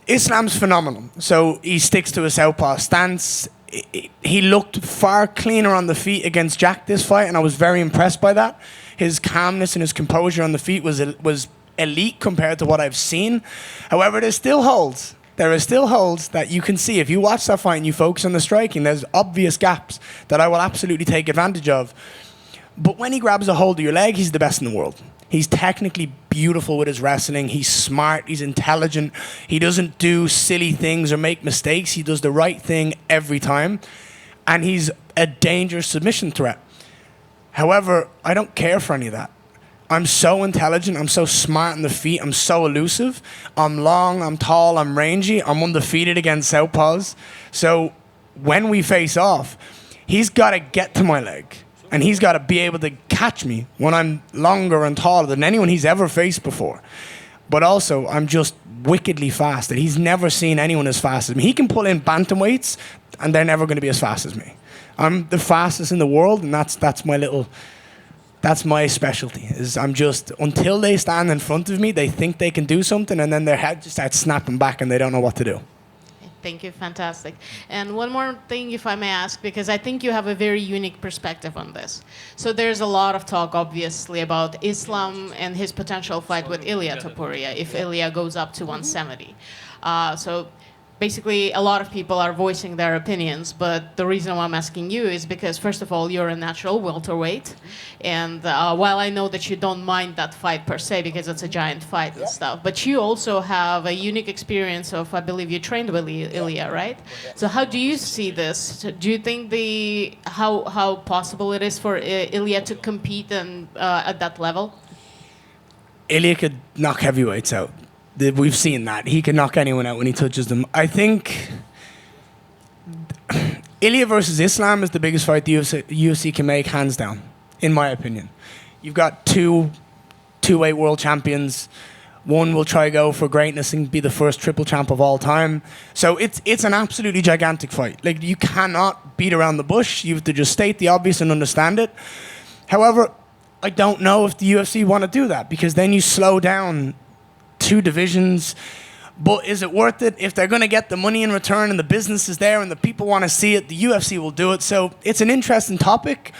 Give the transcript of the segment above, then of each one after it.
Islam's phenomenal. So he sticks to a southpaw stance. He looked far cleaner on the feet against Jack this fight, and I was very impressed by that. His calmness and his composure on the feet was elite compared to what I've seen. However, there are still holds that you can see. If you watch that fight and you focus on the striking, there's obvious gaps that I will absolutely take advantage of. But when he grabs a hold of your leg, he's the best in the world. He's technically beautiful with his wrestling. He's smart. He's intelligent. He doesn't do silly things or make mistakes. He does the right thing every time. And he's a dangerous submission threat. However, I don't care for any of that. I'm so intelligent. I'm so smart on the feet. I'm so elusive. I'm long. I'm tall. I'm rangy. I'm undefeated against southpaws. So when we face off, he's got to get to my leg. And he's got to be able to catch me when I'm longer and taller than anyone he's ever faced before. But also, I'm just wickedly fast. That he's never seen anyone as fast as me. He can pull in bantamweights, and they're never going to be as fast as me. I'm the fastest in the world, and that's my specialty. Is I'm just, until they stand in front of me, they think they can do something, and then their head just starts snapping back, and they don't know what to do. Thank you. Fantastic. And one more thing, if I may ask, because I think you have a very unique perspective on this. So there's a lot of talk, obviously, about Islam and his potential fight with Ilia Topuria if Ilia goes up to 170. So basically, a lot of people are voicing their opinions, but the reason why I'm asking you is because, first of all, you're a natural welterweight, and while I know that you don't mind that fight per se because it's a giant fight and stuff, but you also have a unique experience of, I believe you trained with Ilia, right? So how do you see this? Do you think how possible it is for Ilia to compete at that level? Ilia could knock heavyweights out. We've seen that. He can knock anyone out when he touches them. I think Ilia versus Islam is the biggest fight the UFC can make, hands down, in my opinion. You've got two-weight world champions. One will try to go for greatness and be the first triple champ of all time. So it's an absolutely gigantic fight. Like, you cannot beat around the bush. You have to just state the obvious and understand it. However, I don't know if the UFC want to do that, because then you slow down two divisions. But is it worth it? If they're going to get the money in return and the business is there and the people want to see it, the UFC will do it. So it's an interesting topic.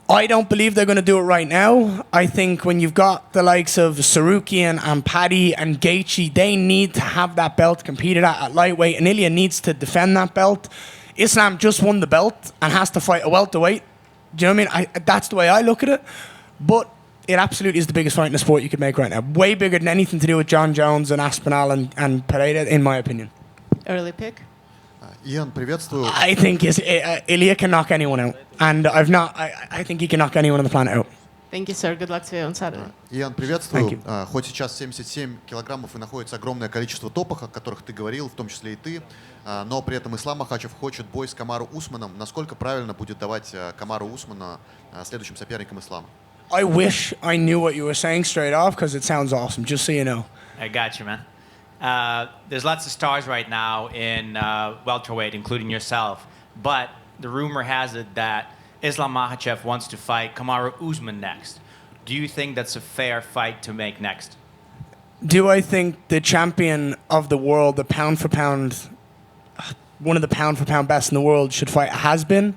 I don't believe they're going to do it right now. I think when you've got the likes of Sarukian and Paddy and Gaethje, they need to have that belt competed at lightweight, and Ilia needs to defend that belt. Islam just won the belt and has to fight a welterweight. Do you know what I mean? That's the way I look at it. But it absolutely is the biggest fight in the sport you could make right now. Way bigger than anything to do with John Jones and Aspinall and Pereira, in my opinion. Early pick? Ian, приветствую. I think Ilia can knock anyone out. And I think he can knock anyone on the planet out. Thank you, sir. Good luck to you on Saturday. Иан, приветствую. Хоть сейчас 77 килограммов и находится огромное количество топов, о которых ты говорил, в том числе и ты, но при этом Ислам Махачев хочет бой с Камару Усманом. Насколько правильно будет давать Камару Усмана следующим соперником Ислама? I wish I knew what you were saying straight off, because it sounds awesome, just so you know. I got you, man. There's lots of stars right now in welterweight, including yourself. But the rumor has it that Islam Makhachev wants to fight Kamaru Usman next. Do you think that's a fair fight to make next? Do I think the champion of the world, the pound for pound, one of the pound for pound best in the world, should fight a has-been?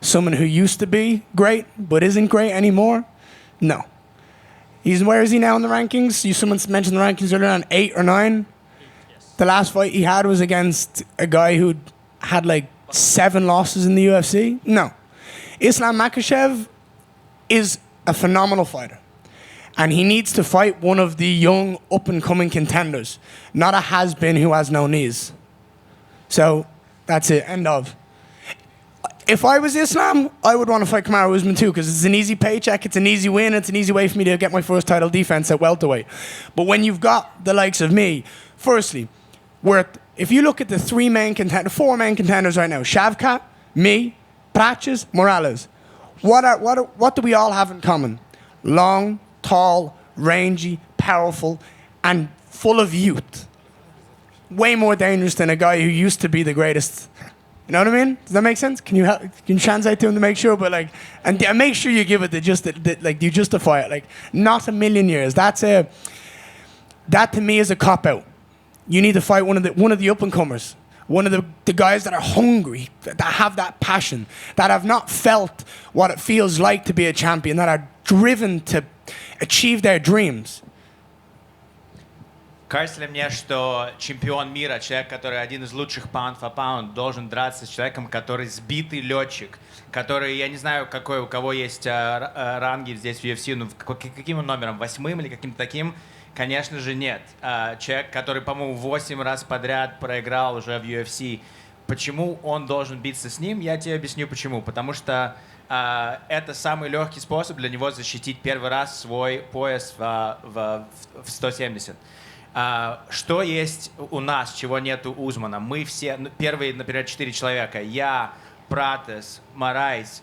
Someone who used to be great but isn't great anymore? No. Where is he now in the rankings? Someone mentioned the rankings earlier on, 8 or 9? Yes. The last fight he had was against a guy who had like 7 losses in the UFC? No. Islam Makhachev is a phenomenal fighter. And he needs to fight one of the young, up-and-coming contenders, not a has-been who has no knees. So, that's it. End of. If I was Islam, I would want to fight Kamaru Usman too, because it's an easy paycheck, it's an easy win, it's an easy way for me to get my first title defense at welterweight. But when you've got the likes of me, firstly, if you look at the 4 main contenders right now, Shavkat, me, Praches, Morales, what do we all have in common? Long, tall, rangy, powerful, and full of youth. Way more dangerous than a guy who used to be the greatest. You know what I mean? Does that make sense? Can you translate to him to make sure? But like, and make sure you give it you justify it. Like, not a million years. That to me is a cop out. You need to fight one of the up-and-comers. One of the guys that are hungry, that have that passion, that have not felt what it feels like to be a champion, that are driven to achieve their dreams. Кажется ли мне, что чемпион мира, человек, который один из лучших pound for pound, должен драться с человеком, который сбитый летчик, который, я не знаю, какой у кого есть ранги здесь в UFC, ну каким он номером, 8 или каким-то таким? Конечно же нет. Человек, который, по-моему, 8 раз подряд проиграл уже в UFC, почему он должен биться с ним? Я тебе объясню почему. Потому что это самый легкий способ для него защитить первый раз свой пояс в 170. Что есть у нас, чего нет у Узмана? Мы все, первые, например, 4 человека, я, Пратес, Марайс,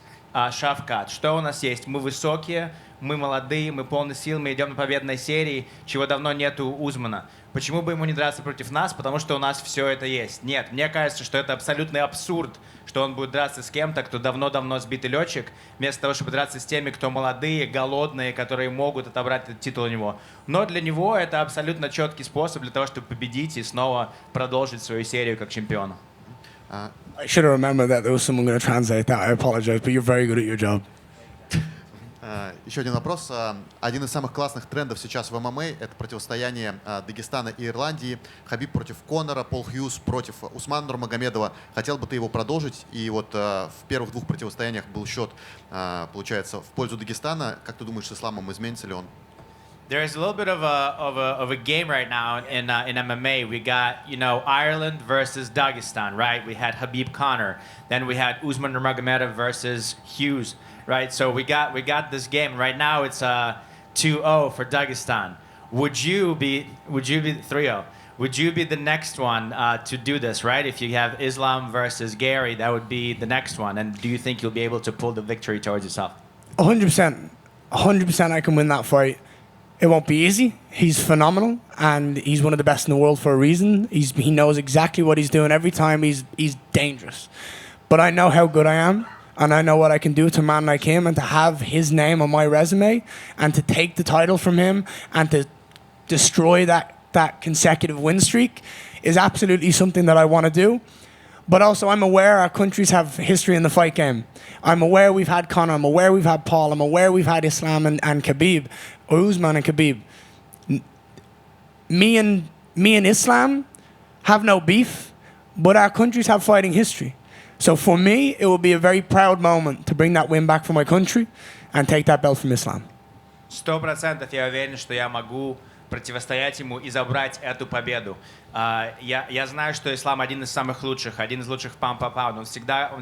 Шавкат. Что у нас есть? Мы высокие, мы молодые, мы полны сил, мы идем на победной серии, чего давно нет у Узмана. Почему бы ему не драться против нас? Потому что у нас все это есть. Нет, мне кажется, что это абсолютный абсурд, что он будет драться с кем-то, кто давно-давно сбитый летчик, вместо того, чтобы драться с теми, кто молодые, голодные, которые могут отобрать этот титул у него. Но для него это абсолютно четкий способ для того, чтобы победить и снова продолжить свою серию как чемпиона. I should have remembered that there was someone going to translate that. I apologize, but you're very good at your job. Еще один вопрос. Один из самых классных трендов сейчас в ММА – это противостояние Дагестана и Ирландии. Хабиб против Конора, Пол Хьюз против Усмана Нурмагомедова. Хотел бы ты его продолжить? И вот в первых 2 противостояниях был счет, получается, в пользу Дагестана. Как ты думаешь, с Исламом изменится ли он? There is a little bit of a game right now in MMA. We got, Ireland versus Dagestan, right? We had Habib Connor. Then we had Usman Nurmagomedov versus Hughes, right? So we got this game. Right now it's 2-0 for Dagestan. Would you be 3-0? Would you be the next one to do this, right? If you have Islam versus Garry, that would be the next one. And do you think you'll be able to pull the victory towards yourself? 100%. 100% I can win that fight. It won't be easy. He's phenomenal, and he's one of the best in the world for a reason. He knows exactly what he's doing every time. He's dangerous. But I know how good I am, and I know what I can do to a man like him, and to have his name on my resume, and to take the title from him, and to destroy that consecutive win streak is absolutely something that I want to do. But also, I'm aware our countries have history in the fight game. I'm aware we've had Conor. I'm aware we've had Paul. I'm aware we've had Islam and Khabib, or Usman and Khabib. Me and Islam have no beef, but our countries have fighting history. So for me, it will be a very proud moment to bring that win back for my country and take that belt from Islam. 100% я уверен, что я могу противостоять ему и забрать эту победу. Я знаю, что Ислам один из самых лучших, один из лучших pound for pound. Он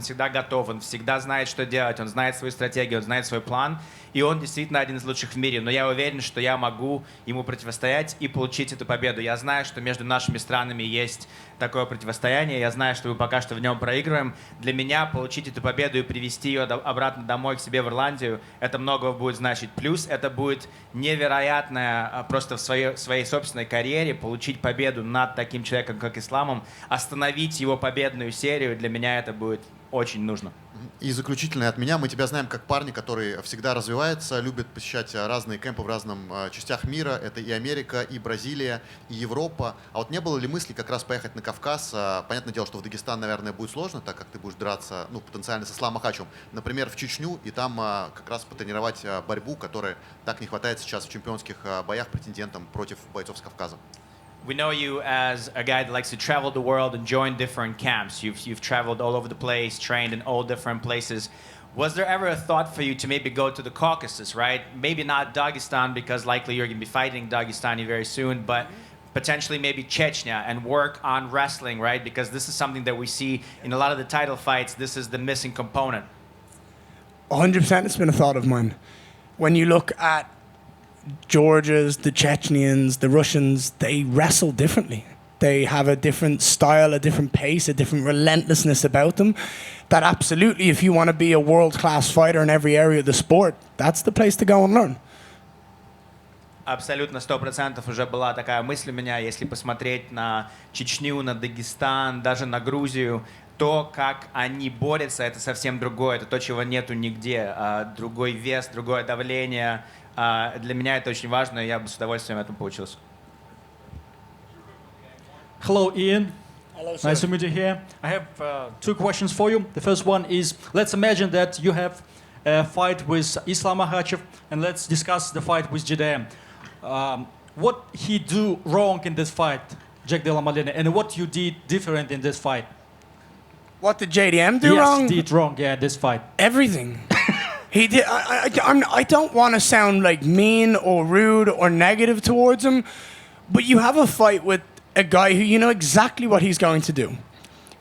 всегда готов, он всегда знает, что делать, он знает свою стратегию, он знает свой план, и он действительно один из лучших в мире. Но я уверен, что я могу ему противостоять и получить эту победу. Я знаю, что между нашими странами есть такое противостояние, я знаю, что мы пока что в нем проигрываем. Для меня получить эту победу и привезти ее обратно домой к себе в Ирландию, это многого будет значить. Плюс это будет невероятное просто в своей собственной карьере получить победу над таким человеком, как Исламом, остановить его победную серию, для меня это будет очень нужно. И заключительное от меня. Мы тебя знаем как парня, который всегда развивается, любит посещать разные кемпы в разных частях мира. Это и Америка, и Бразилия, и Европа. А вот не было ли мысли как раз поехать на Кавказ? Понятное дело, что в Дагестан, наверное, будет сложно, так как ты будешь драться, потенциально с Исламом Макхачевым. Например, в Чечню, и там как раз потренировать борьбу, которой так не хватает сейчас в чемпионских боях претендентам против бойцов с Кавказа. We know you as a guy that likes to travel the world and join different camps. You've traveled all over the place, trained in all different places. Was there ever a thought for you to maybe go to the Caucasus, right? Maybe not Dagestan, because likely you're going to be fighting Dagestani very soon, but potentially maybe Chechnya and work on wrestling, right? Because this is something that we see in a lot of the title fights. This is the missing component. 100% it's been a thought of mine. When you look at Georgians, the Chechens, the Russians, they wrestle differently. They have a different style, a different pace, a different relentlessness about them. That absolutely, if you want to be a world-class fighter in every area of the sport, that's the place to go and learn. Абсолютно 100% уже была такая мысль у меня, если посмотреть на Чечню, на Дагестан, даже на Грузию, то, как они борются, это совсем другое. Это то, чего нету нигде. Другой вес, другое давление. Для меня это очень важно, и я бы с удовольствием этому поучился. Hello, Ian. Hello, sir. Nice to meet you here. I have two questions for you. The first one is, let's imagine that you have a fight with Islam Makhachev, and let's discuss the fight with JDM. What he do wrong in this fight, Jack Della Maddalena, and what you did different in this fight? What did JDM do yes, wrong? did wrong, yeah, this fight. Everything. He did. I don't want to sound like mean or rude or negative towards him, but you have a fight with a guy who you know exactly what he's going to do.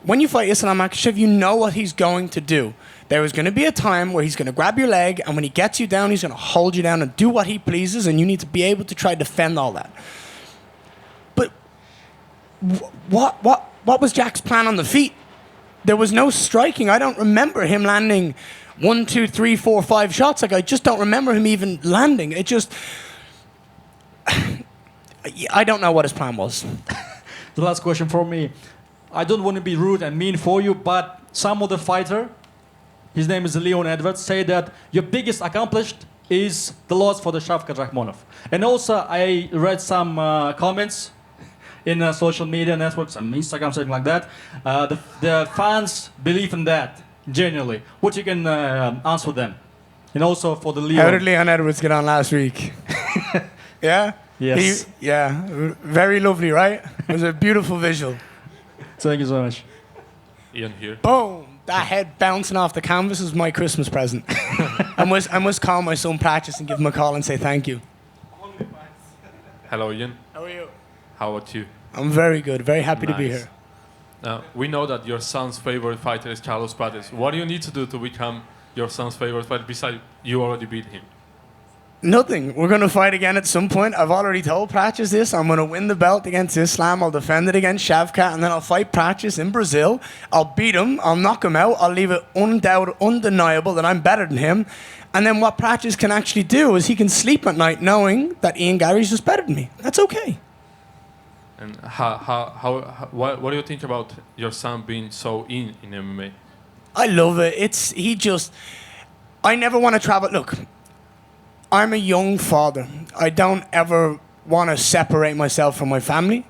When you fight Islam Makhachev, you know what he's going to do. There is going to be a time where he's going to grab your leg, and when he gets you down, he's going to hold you down and do what he pleases, and you need to be able to try to defend all that. But what was Jack's plan on the feet? There was no striking. I don't remember him landing 1, 2, 3, 4, 5 shots. Like, I just don't remember him even landing. It just... I don't know what his plan was. The last question for me. I don't want to be rude and mean for you, but some other fighter, his name is Leon Edwards, say that your biggest accomplished is the loss for the Shavkat Rakhmonov. And also, I read some comments in social media networks, some Instagram, something like that. The fans believe in that, genuinely. What you can answer them? And also for the Leon. How did Leon Edwards get on last week? Yeah? Yes. Yeah. Very lovely, right? It was a beautiful visual. Thank you so much. Ian here. Boom! That head bouncing off the canvas is my Christmas present. I must call my son Practice and give him a call and say thank you. Hello, Ian. How are you? How about you? I'm very good. Very happy to be Nice. here. We know that your son's favorite fighter is Carlos Prates. What do you need to do to become your son's favorite fighter besides you already beat him? Nothing. We're going to fight again at some point. I've already told Practice this. I'm going to win the belt against Islam. I'll defend it against Shavkat, and then I'll fight Practice in Brazil. I'll beat him. I'll knock him out. I'll leave it undeniable that I'm better than him. And then what Practice can actually do is he can sleep at night knowing that Ian Garry's just better than me. That's okay. And what do you think about your son being so in MMA? I love it. I never want to travel. Look, I'm a young father. I don't ever want to separate myself from my family.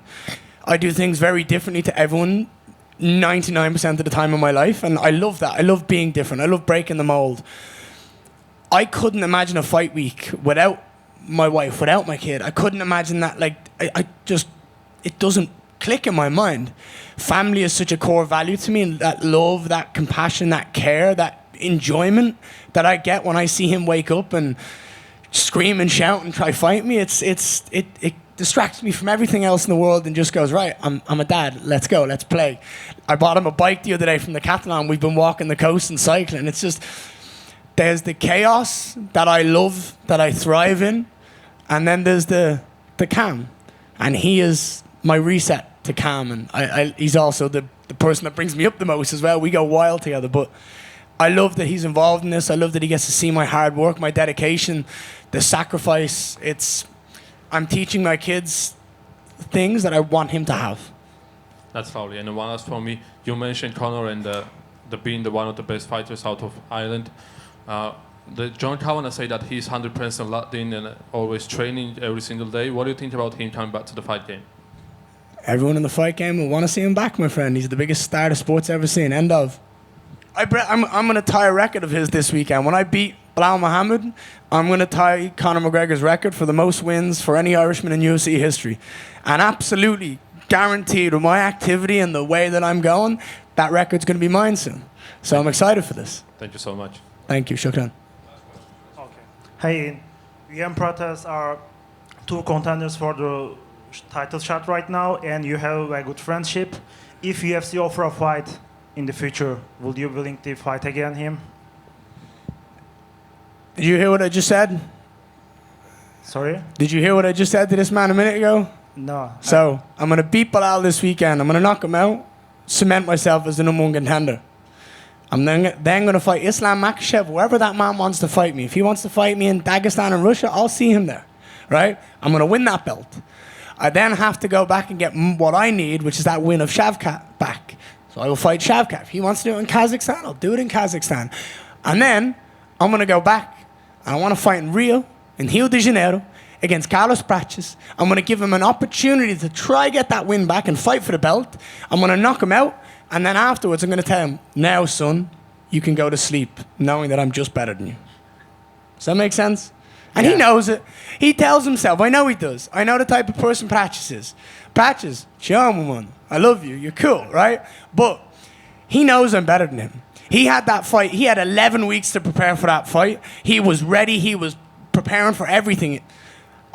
I do things very differently to everyone 99% of the time in my life, and I love that. I love being different. I love breaking the mold. I couldn't imagine a fight week without my wife, without my kid. I couldn't imagine that. Like, it doesn't click in my mind. Family is such a core value to me, and that love, that compassion, that care, that enjoyment that I get when I see him wake up and scream and shout and try fight me. It distracts me from everything else in the world and just goes, right, I'm a dad, let's go, let's play. I bought him a bike the other day from the Catalan. We've been walking the coast and cycling. It's just, there's the chaos that I love, that I thrive in, and then there's the calm. And he is my reset to calm, and he's also the person that brings me up the most as well. We go wild together, but I love that he's involved in this. I love that he gets to see my hard work, my dedication, the sacrifice. I'm teaching my kids things that I want him to have. That's lovely. And one last for me, you mentioned Conor and the being one of the best fighters out of Ireland. The John Kavanagh say that he's 100% locked in and always training every single day. What do you think about him coming back to the fight game? Everyone in the fight game will want to see him back, my friend. He's the biggest star the sport's ever seen. End of. I'm going to tie a record of his this weekend. When I beat Belal Muhammad, I'm going to tie Conor McGregor's record for the most wins for any Irishman in UFC history. And absolutely guaranteed with my activity and the way that I'm going, that record's going to be mine soon. So I'm excited for this. Thank you so much. Thank you. Shukran. Okay. Hey, Ian Prates are two contenders for the title shot right now, and you have a good friendship. If UFC offer a fight in the future, would you be willing to fight again him? Did you hear what I just said? Sorry? Did you hear what I just said to this man a minute ago? No. So, I'm going to beat Belal this weekend. I'm going to knock him out, cement myself as the #1 contender. I'm then going to fight Islam Makhachev, wherever that man wants to fight me. If he wants to fight me in Dagestan and Russia, I'll see him there, right? I'm going to win that belt. I then have to go back and get what I need, which is that win of Shavkat back. So I will fight Shavkat. If he wants to do it in Kazakhstan, I'll do it in Kazakhstan. And then I'm going to go back, and I want to fight in Rio, in Rio de Janeiro, against Carlos Prates. I'm going to give him an opportunity to try get that win back and fight for the belt. I'm going to knock him out, and then afterwards I'm going to tell him, now, son, you can go to sleep knowing that I'm just better than you. Does that make sense? And he knows it. He tells himself, I know he does. I know the type of person Prates is. Prates, charming one. I love you. You're cool, right? But he knows I'm better than him. He had that fight. He had 11 weeks to prepare for that fight. He was ready. He was preparing for everything.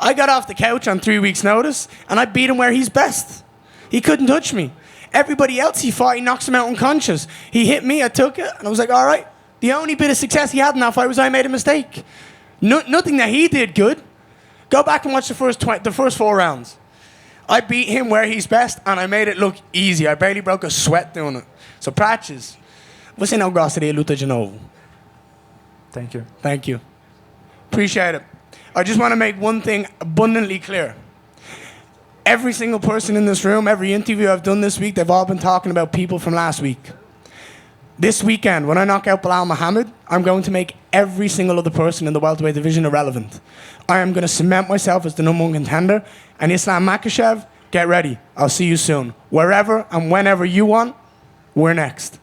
I got off the couch on 3 weeks' notice, and I beat him where he's best. He couldn't touch me. Everybody else he fought, he knocks him out unconscious. He hit me, I took it, and I was like, all right. The only bit of success he had in that fight was I made a mistake. Nothing that he did good. Go back and watch the first 4 rounds. I beat him where he's best, and I made it look easy. I barely broke a sweat doing it. So, Prates, você não gostaria de luta de novo? Thank you. Thank you. Appreciate it. I just want to make one thing abundantly clear. Every single person in this room, every interview I've done this week, they've all been talking about people from last week. This weekend, when I knock out Belal Muhammad, I'm going to make every single other person in the welterweight division irrelevant. I am going to cement myself as the #1 contender. And Islam Makhachev, get ready. I'll see you soon. Wherever and whenever you want, we're next.